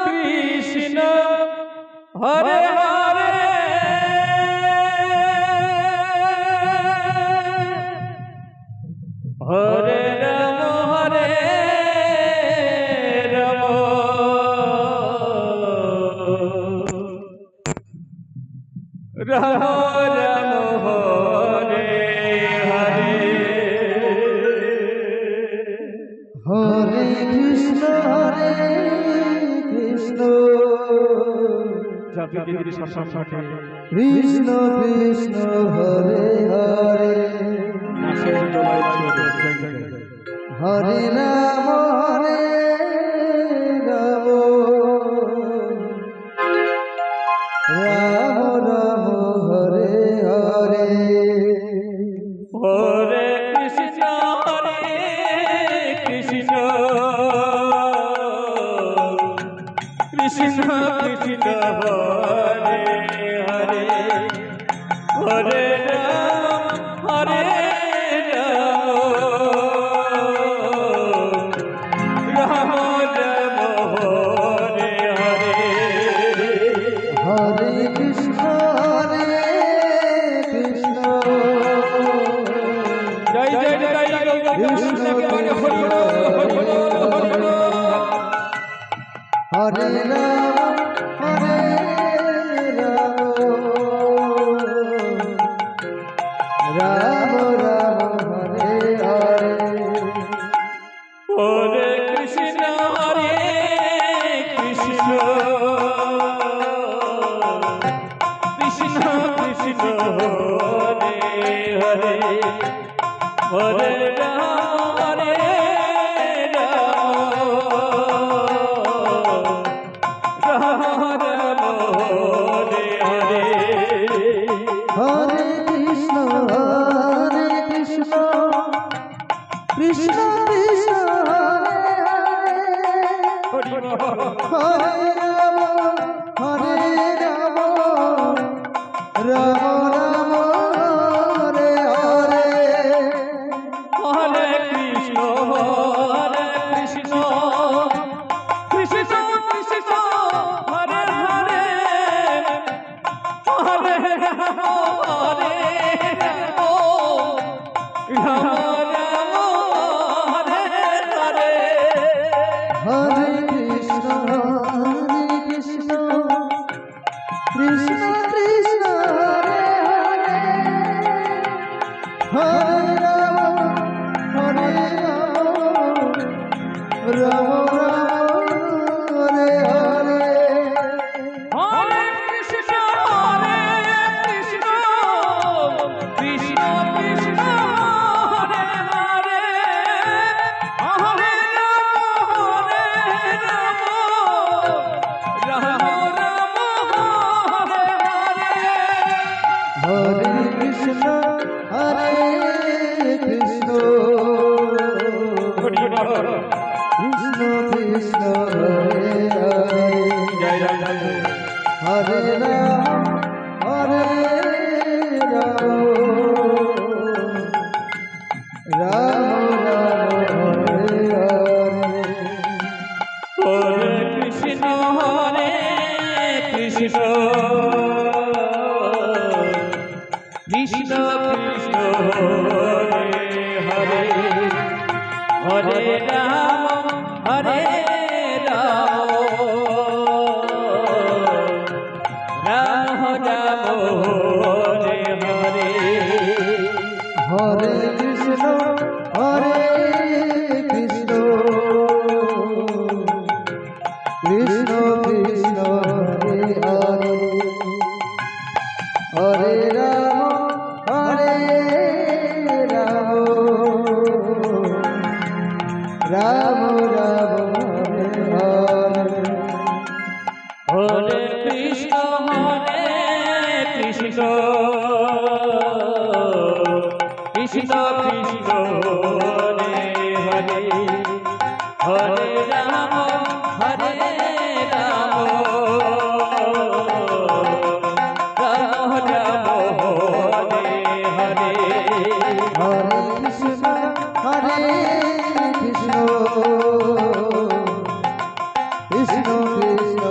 Krishna Hare Hare Hare Ram Ram Ram Hare Hare Hare Krishna Krishna Krishna Krishna Hare Hare Hare Ram Ram Ram Hare Hare Hare Krishna Krishna Krishna Hare Hare Hare Ram Ram Ram Hare Hare Hare Krishna Krishna জয় জয় জয় Krishna Hare Hare Ram Ram Ram Hare Hare Hare Krishna Krishna Krishna Krishna Hare Hare Hare Ram Ram Ram Hare Hare Hare Krishna Krishna Krishna Hari বল। হরে Ram Ram Ram Hare Hare Hare Krishna Krishna Krishna Krishna Hare Hare Hare Ram Ram Ram Hare Hare Hare Krishna Krishna Krishna Krishna Hare Hare Hare Ram Ram Ram Hare Hare Hare Krishna Krishna Krishna Krishna Hare Hare Hare Ram Ram Ram Hare Hare Hare Krishna Krishna Krishna Krishna Hare Hare জয় জয় জয় হরে Ram Ram Ram Hare Hare Hare Krishna Krishna Krishna Krishna Hare Hare Hare Ram Ram Ram Hare Hare Hare Krishna Krishna Krishna Krishna Hare Hare Hare Ram Ram Ram Hare Hare Hare Krishna Krishna Krishna Krishna Hare Hare Hare Ram Ram Ram Hare Hare Hare Krishna Krishna Krishna